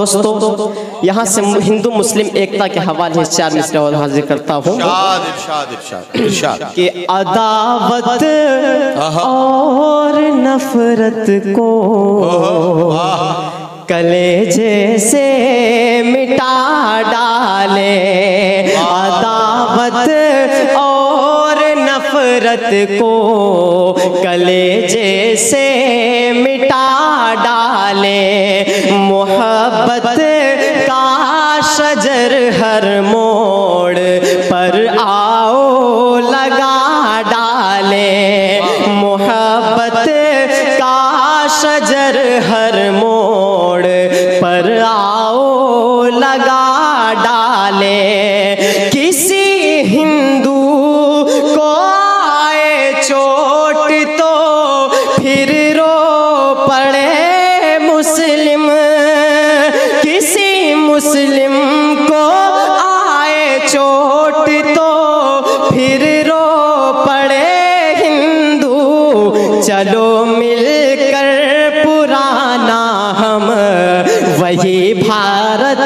दोस्तों, यहाँ से हिंदू मुस्लिम एकता के हवाले से 4 मिसरे और हाजिर करता हूँ कि अदावत और नफरत को कलेजे से मिटा डाले, अदावत और नफरत को कलेजे से मिटा डाले, मोहब्बत का शजर हर मोड़ पर आओ लगा डाले, मोहब्बत का शजर हर मोड़ पर आओ लगा डाले। किसी हिंदू को आए चोट तो फिर रो पड़े मुस्लिम, किसी मुस्लिम को आए चोट तो फिर रो पड़े हिंदू, चलो मिलकर पुराना हम वही भारत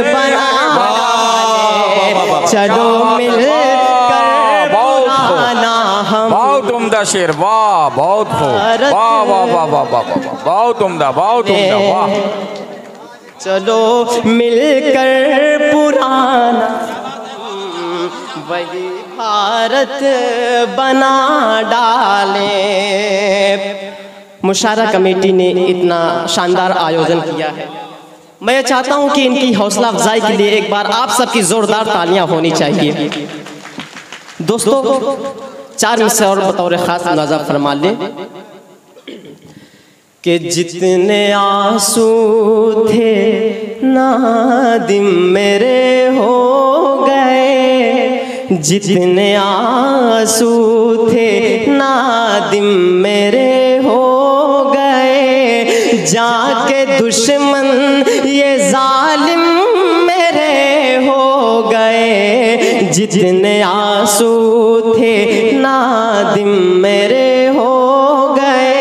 बना डाले, चलो मिलकर पुराना हम। बहुत उम्दा शेर, वाह, बहुत वाह वाह वाह वाह वाह वाह, बहुत उम्दा, बहुत उम्दा, वाह। चलो मिलकर पुराना वही भारत बना डाले। मुशायरा कमेटी ने इतना शानदार आयोजन किया है, मैं चाहता हूं कि इनकी हौसला अफजाई के लिए एक बार आप सबकी जोरदार तालियां होनी चाहिए। दोस्तों, 4 मिसरे और बतौर खास नज़र फरमा ले कि जितने आंसू थे नादिम मेरे हो गए, जितने आंसू थे नादिम मेरे हो गए, जाके दुश्मन ये जालिम मेरे हो गए, जितने आंसू थे नादिम मेरे हो गए,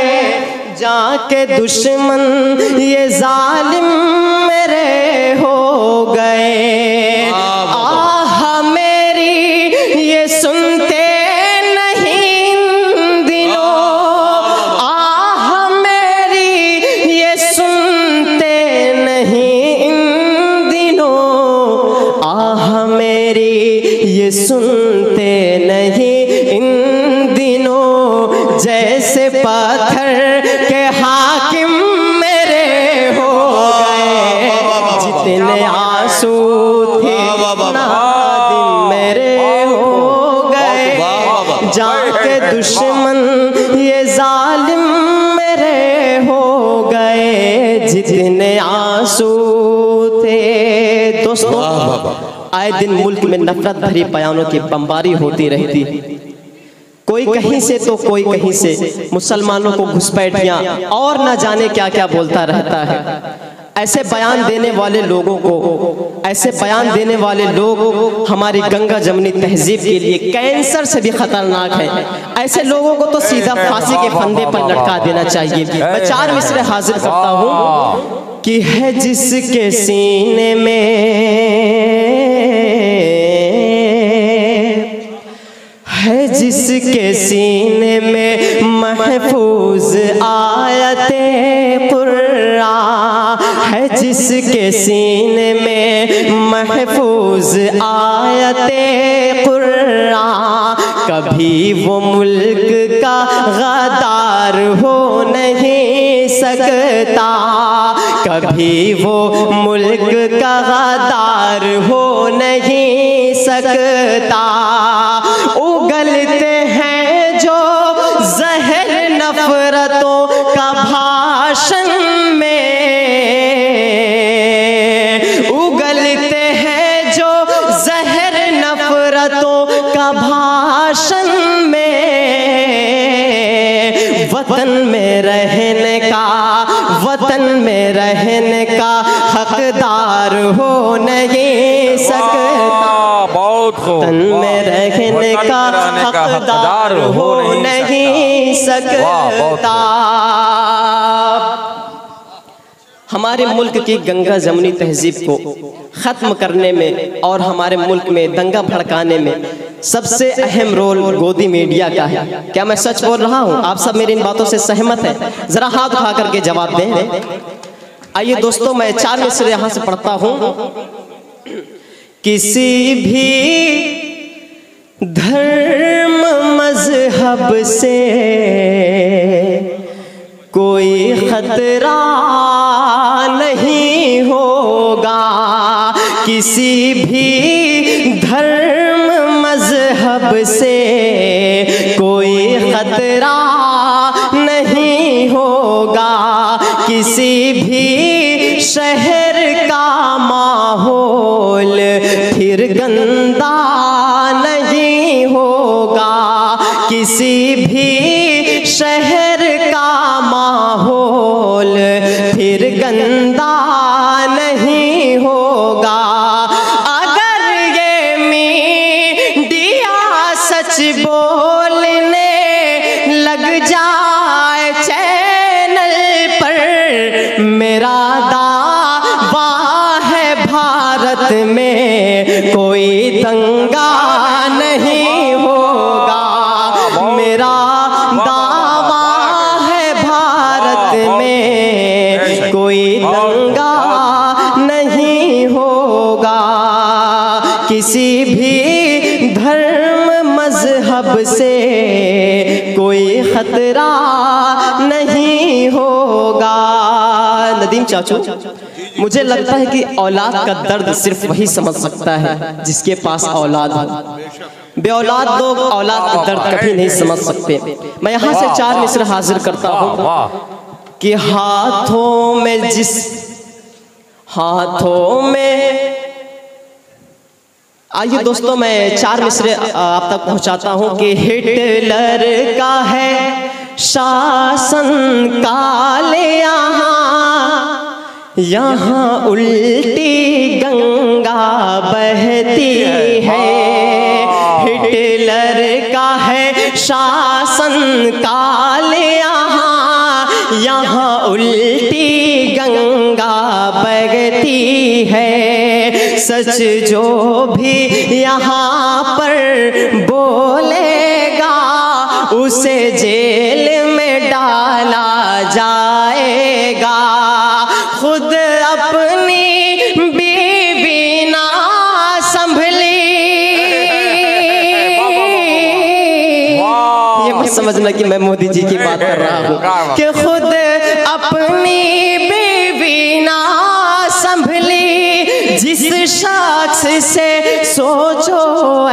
जाके दुश्मन ये जालिम मेरे हो गए। आह मेरी ये सुनते नहीं इन दिनों, आह मेरी ये सुनते नहीं इन दिनों, आह मेरी ये सुनते नहीं इन दिनों, जैसे पत्थर के हाकिम मेरे हो गए, जितने आंसू थे नादिम मेरे हो गए, जाके दुश्मन ये जालिम मेरे हो गए, जितने आंसू थे। दोस्तों, आए दिन मुल्क में नफरत भरी बयानों की बमबारी होती रहती, कोई कहीं से तो कोई कहीं से मुसलमानों को घुसपैठियां और न जाने क्या क्या बोलता रहता है। ऐसे बयान देने वाले लोगों को, ऐसे बयान देने वाले लोग हमारी गंगा जमनी तहजीब के लिए कैंसर से भी खतरनाक हैं। ऐसे लोगों को तो सीधा फांसी के फंदे पर लटका देना चाहिए। मैं 4 मिसरे हाजिर करता हूँ कि है जिसके सीने में, है जिसके सीने में महफूज आयते कुरान, है जिसके सीने में महफूज आयते कुरान, कभी वो मुल्क का गद्दार हो नहीं सकता, कभी वो मुल्क का गद्दार हो नहीं सकता। उगलते हैं जो जहर नफरतों का भाषण में, उगलते हैं जो जहर नफरतों का भाषण में, वतन में रहने का, वतन में रहने का हकदार हो नहीं सकता, वतन में रहने का हकदार हो नहीं सकता। हमारे मुल्क की गंगा जमुनी तहजीब को ख़त्म करने में और हमारे मुल्क में दंगा भड़काने में सबसे अहम रोल गोदी मीडिया का है। क्या मैं सच बोल रहा हूँ? आप सब मेरी इन बातों से सहमत हैं? ज़रा हाथ उठा करके जवाब दें। आइए दोस्तों, मैं 4 मिसर यहाँ से पढ़ता हूँ। किसी भी धर्म मजहब से कोई खतरा नहीं होगा, किसी भी धर्म मजहब से कोई खतरा नहीं होगा, किसी भी शहर का माहौल फिर गंदा नहीं होगा, किसी भी शहर का माहौल फिर गंदा नहीं होगा। अगर ये मीडिया सच बोलने लग जाए चैनल पर, मेरा दावा है भारत में कोई दंगा नहीं होगा, मेरा दावा है भारत में कोई दंगा नहीं होगा, किसी भी धर्म मजहब से कोई खतरा नहीं होगा। नदीम चाचू, मुझे लगता है कि औलाद का दर्द सिर्फ वही समझ सकता है जिसके पास औलाद हो। बेऔलाद लोग औलाद का दर्द कभी नहीं समझ सकते। मैं यहाँ से 4 मिसर हाजिर करता हूँ कि हाथों में आइए दोस्तों, मैं 4 मिसरे आप तक पहुँचाता हूँ कि हिटलर का है शासन काले यहाँ उल्टी गंगा बहती है, हिटलर का है शासन काल यहाँ उल्टी गंगा बहती है, सच जो भी यहाँ पर बोलेगा उसे जेल में डाला जाएगा। खुद अपनी बीवी ना संभली, ये मत समझना कि मैं मोदी जी की बात कर रहा हूँ, कि खुद अपनी बीवी ना संभली, जिस शख्स से सोचो ऐ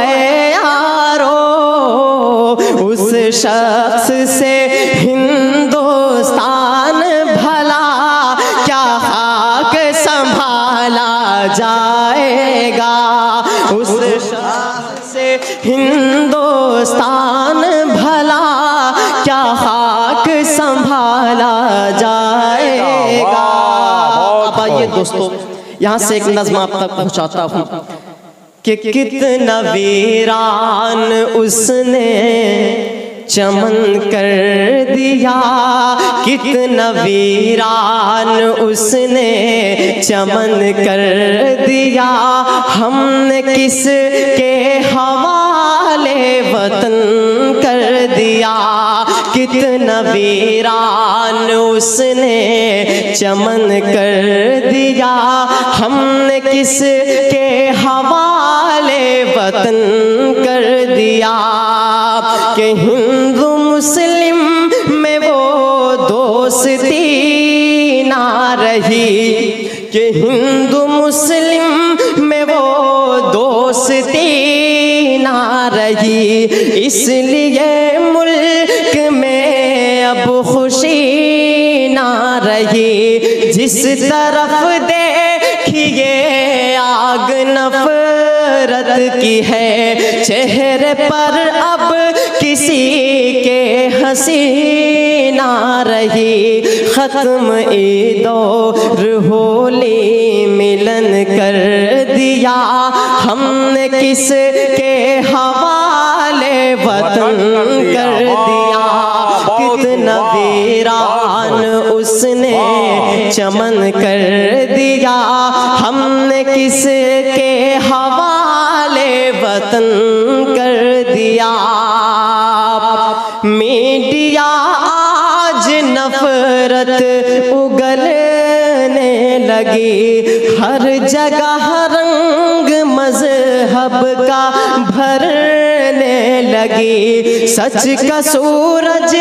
यारो उस शख्स से हिंदुस्तान भला क्या खाक संभाला जाएगा, उस शख्स से हिंदुस्तान भला क्या खाक संभाला जाएगा। अब आइए दोस्तों, यहाँ से एक नज़्म आप तक पहुँचाता हूँ कि कितना वीरान उसने चमन कर दिया, कितना वीरान उसने चमन कर दिया, हमने किस के हवाले वतन कर दिया, कितना वीरान उसने चमन कर दिया, हमने किस के हवाले वतन कर दिया, कि हिंदू मुस्लिम में वो दोस्ती ना रही, कि हिंदू मुस्लिम में वो दोस्ती ना रही, इसलिए मुल्क में अब खुशी ना रही, जिस तरफ देखिए आग नफरत की है, चेहरे पर अब किसी के हंसी ना रही, खत्म ईद और होली मिलन कर दिया, हमने किस के हवाले वतन कर दिया, कितना वीरान उसने चमन कर दिया, हमने किसके हवाले वतन कर दिया। मीडिया आज नफरत उगलने लगी, हर जगह रंग मजहब का भरने लगी। सच का सूरज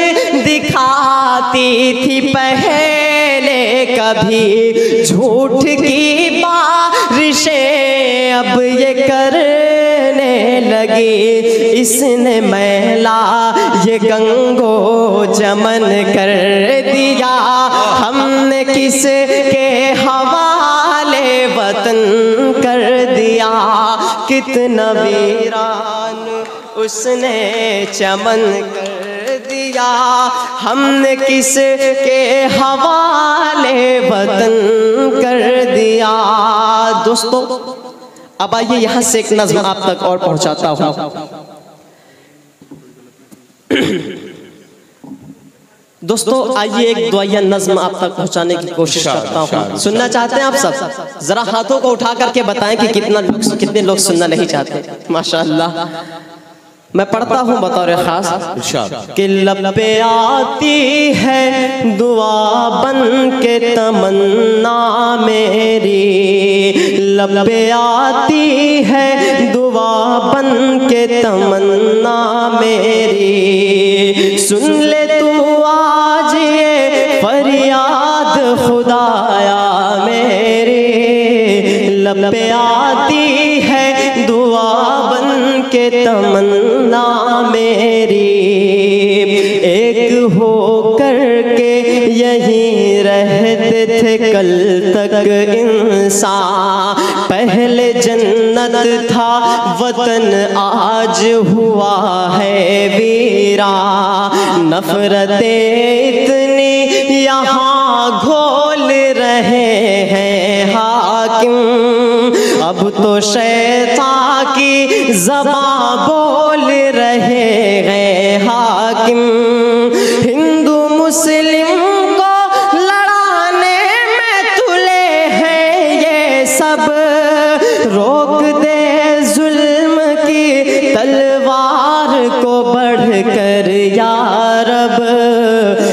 दिखाती थी पहले कभी, झूठ की बारिशें अब ये करने लगी। इसने मैला ये गंगो जमन कर दिया, हमने किसके हवाले वतन कर दिया। कितना वीरान उसने चमन कर दिया, हमने किसके हवाले वतन कर दिया। दोस्तों अब आइए यहाँ से एक नज़्म आप तक और पहुँचाता हूँ। दोस्तों आइए एक दुआया नज़्म आप तक पहुँचाने की कोशिश करता हूँ। सुनना चाहते हैं आप सब? जरा हाथों को उठा करके बताएं कि कितने लोग सुनना नहीं चाहते। माशाअल्लाह। मैं पढ़ता हूँ बतौर खास कि लब पे आती है दुआ बन के तमन्ना मेरी, लब पे आती है दुआ बन के तमन्ना मेरी। सुन ले तू आज ये फरियाद खुदाया मेरी, लब पे आती है दुआ बन के तमन्ना मेरी। एक हो करके यहीं रहते थे कल तक इंसान, पहले जन्नत था वतन आज हुआ है वीरा। नफरतें इतनी यहाँ घोल रहे हैं हाकिम, अब तो शैतान की ज़बान बोल रहे हैं हाकिम। हिंदू मुस्लिम को लड़ाने में तुले हैं ये सब, रोक दे जुल्म की तलवार को बढ़कर या रब।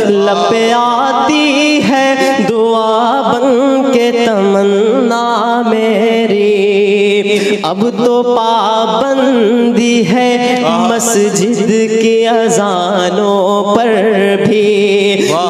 लब पे आती है दुआ बन के तमन्ना मेरी, अब तो पाबंदी है मस्जिद की अजानों पर भी,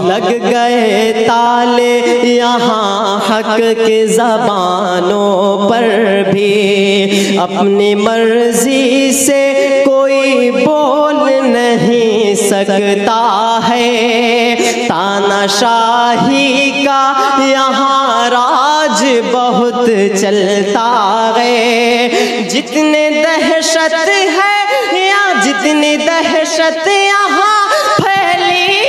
लग गए ताले यहाँ हक के ज़बानों पर भी। अपनी मर्जी से कोई बोल नहीं सकता है, तानाशाही का यहाँ राज बहुत चलता है। जितने दहशत है या जितनी दहशत यहाँ फैली